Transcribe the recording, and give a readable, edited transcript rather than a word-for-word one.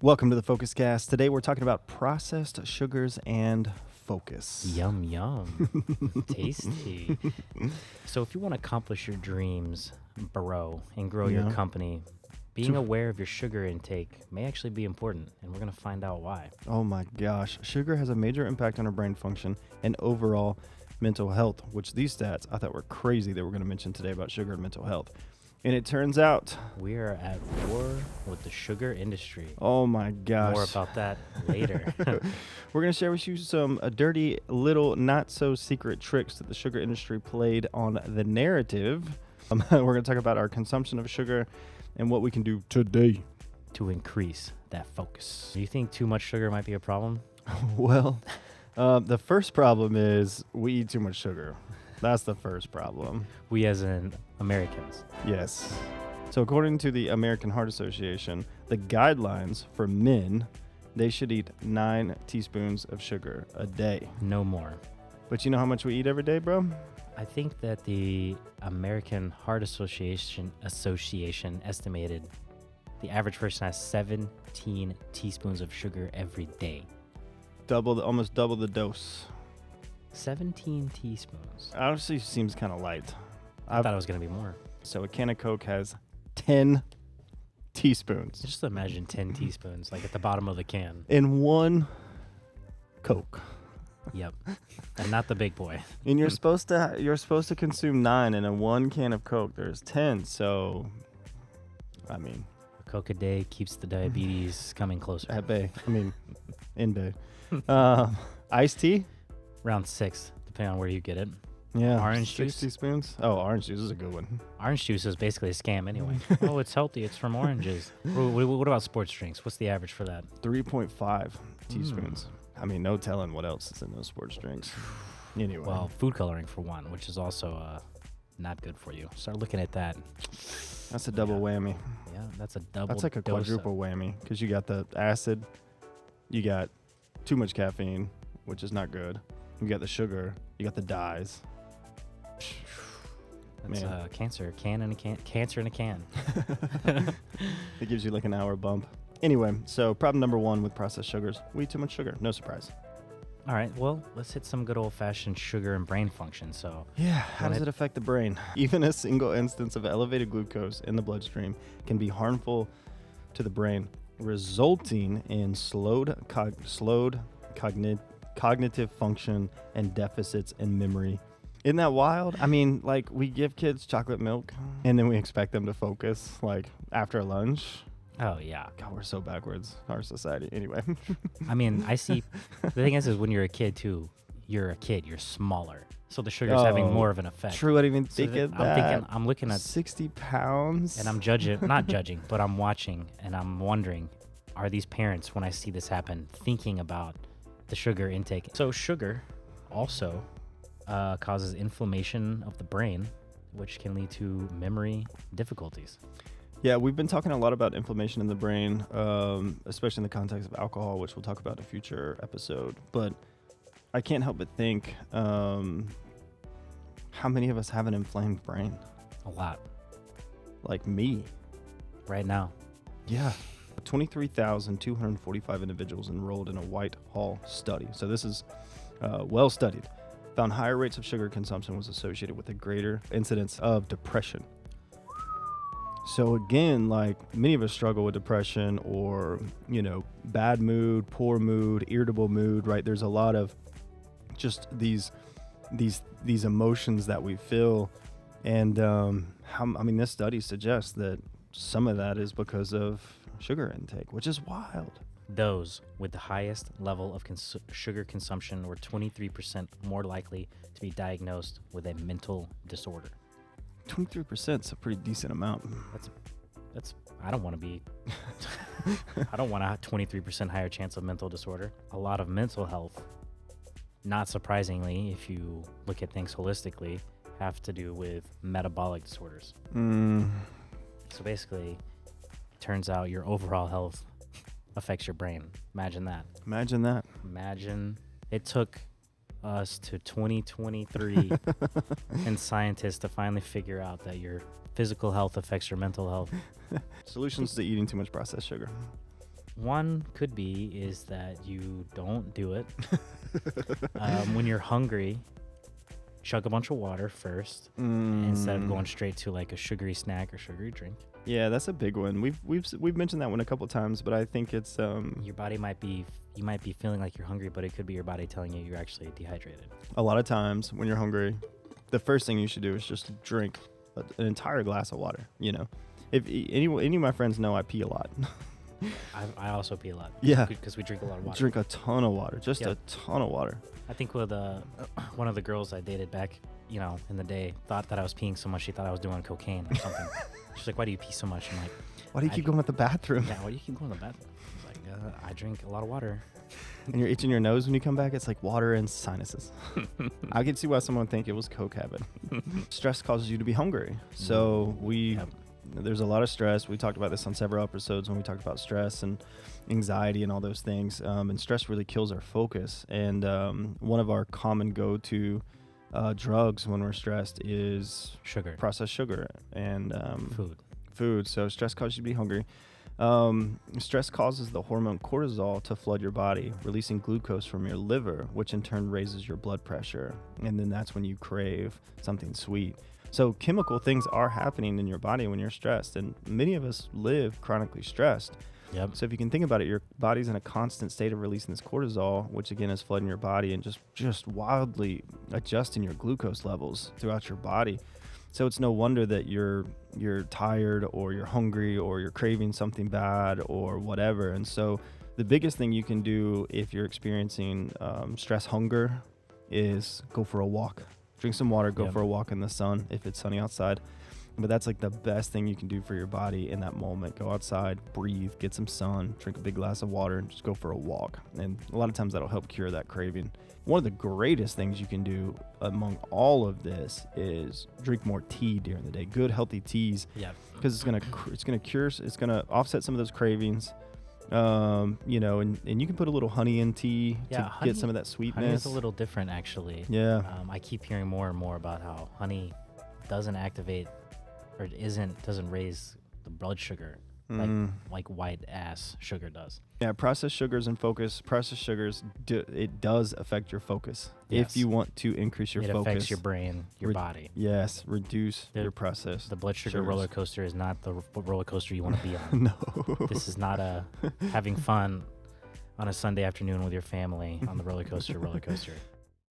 Welcome to the Focus Cast. Today we're talking about processed sugars and focus. Yum, yum. Tasty. So if you want to accomplish your dreams, bro, and grow your Yeah. company, being aware of your sugar intake may actually be important, and we're going to find out why. Oh my gosh. Sugar has a major impact on our brain function and overall mental health, which these stats I thought were crazy that we're going to mention today about sugar and mental health. And it turns out, We are at war with the sugar industry. oh my gosh. More about that later. We're going to share with you some dirty little not so secret tricks that the sugar industry played on the narrative. We're going to talk about our consumption of sugar and what we can do today. To increase that focus. Do you think too much sugar might be a problem? Well, the first problem is we eat too much sugar. That's the first problem. We as in Americans. Yes. So according to the American Heart Association, the guidelines for men, they should eat 9 teaspoons of sugar a day. No more. But you know how much we eat every day, bro? I think that the American Heart Association estimated the average person has 17 teaspoons of sugar every day. Almost double the dose. 17 teaspoons. Honestly, seems kind of light. I thought it was going to be more. So a can of Coke has 10 teaspoons Just imagine 10 teaspoons, like at the bottom of the can. in one Coke. Yep. And not the big boy. And you're supposed to consume 9, and in one can of Coke there's 10. So, I mean, A Coke a day keeps the diabetes coming closer. at bay. In bay. Iced tea. Round 6, depending on where you get it. Yeah. Orange 6 juice? teaspoons. Oh, orange juice is a good one. Orange juice is basically a scam anyway. Oh, it's healthy. It's from oranges. What about sports drinks? What's the average for that? 3.5 teaspoons. I mean, no telling what else is in those sports drinks. Anyway. Well, food coloring for one, which is also not good for you. Start looking at that. that's a double whammy. Yeah, that's a double. That's like a dose of- quadruple whammy because you got the acid, you got too much caffeine, which is not good. You got the sugar, you got the dyes. That's Man. cancer. Cancer in a can. It gives you like an hour bump. Anyway, so problem number 1 with processed sugars, we eat too much sugar. No surprise. All right. Well, let's hit some good old-fashioned sugar and brain function. So, Yeah, how does it affect the brain? Even a single instance of elevated glucose in the bloodstream can be harmful to the brain, resulting in slowed cognitive function and deficits in memory. Isn't that wild? I mean, like, we give kids chocolate milk and then we expect them to focus like after lunch. oh yeah. God, we're so backwards, our society. Anyway. I mean, I see. The thing is when you're a kid too, you're smaller, so the sugar's having Oh, more of an effect. True, I didn't even So think of I'm that. thinking, I'm looking at, 60 pounds. and I'm not judging, but I'm watching, and I'm wondering, are these parents, when I see this happen, thinking about the sugar intake? So sugar also causes inflammation of the brain, which can lead to memory difficulties. Yeah, we've been talking a lot about inflammation in the brain, especially in the context of alcohol, which we'll talk about in a future episode. But I can't help but think, how many of us have an inflamed brain? A lot Like me. right now. Yeah. 23,245 individuals enrolled in a Whitehall study. So this is well studied. Found higher rates of sugar consumption was associated with a greater incidence of depression. So again, like, many of us struggle with depression or, bad mood, poor mood, irritable mood, right? There's a lot of just these emotions that we feel. And this study suggests that some of that is because of sugar intake, which is wild. Those with the highest level of sugar consumption were 23% more likely to be diagnosed with a mental disorder. 23% is a pretty decent amount. That's I don't want to be I don't want a 23% higher chance of mental disorder. A lot of mental health, not surprisingly, if you look at things holistically, have to do with metabolic disorders. So basically, it turns out your overall health affects your brain. Imagine that. Imagine that. Imagine it took us to 2023 and scientists to finally figure out that your physical health affects your mental health. Solutions to eating too much processed sugar. One could be is that you don't do it. When you're hungry, chug a bunch of water first instead of going straight to like a sugary snack or sugary drink. Yeah, that's a big one. We've mentioned that one a couple times, but I think it's Your body you might be feeling like you're hungry, but it could be your body telling you you're actually dehydrated. a lot of times when you're hungry, the first thing you should do is just drink an entire glass of water. You know, if any of my friends know I pee a lot. I also pee a lot. Yeah. Because we drink a lot of water. Drink a ton of water, just Yep. a ton of water. I think with one of the girls I dated back, in the day, thought that I was peeing so much she thought I was doing cocaine or something. She's like, "Why do you pee so much?" I'm like, Why do you keep going to the bathroom? "Yeah, why do you keep going to the bathroom?" I was like, "I drink a lot of water." And you're itching your nose when you come back. It's like water and sinuses. I can see why someone would think it was coke habit. Stress causes you to be hungry. So Yep. there's a lot of stress. We talked about this on several episodes when we talked about stress and anxiety and all those things. And stress really kills our focus. And one of our common go-to drugs when we're stressed is Sugar. processed sugar and Food. So stress causes you to be hungry. Stress causes the hormone cortisol to flood your body, releasing glucose from your liver, which in turn raises your blood pressure. And then that's when you crave something sweet. So chemical things are happening in your body when you're stressed, and many of us live chronically stressed. Yep. So if you can think about it, your body's in a constant state of releasing this cortisol, which again is flooding your body and just wildly adjusting your glucose levels throughout your body. So it's no wonder that you're tired or you're hungry or you're craving something bad or whatever. And so the biggest thing you can do if you're experiencing stress hunger is go for a walk. Drink some water, go Yep. for a walk in the sun if it's sunny outside. But that's like the best thing you can do for your body in that moment. Go outside, breathe, get some sun, drink a big glass of water, and just go for a walk. And a lot of times that'll help cure that craving. One of the greatest things you can do among all of this is drink more tea during the day. Good, healthy teas, Yeah. because it's gonna offset some of those cravings. And you can put a little honey in tea Yeah, to honey- get some of that Honey sweetness. is a little different, actually. Yeah. I keep hearing more and more about how honey doesn't activate or doesn't raise the blood sugar like white ass sugar does. Yeah, processed sugars and focus. Processed sugars, it does affect your focus. Yes. If you want to increase your It focus. affects your brain, your body. Yes, reduce The- your processed. The blood sugar sugars. roller coaster is not the roller coaster you want to be on. No. This is not having fun on a Sunday afternoon with your family on the roller coaster.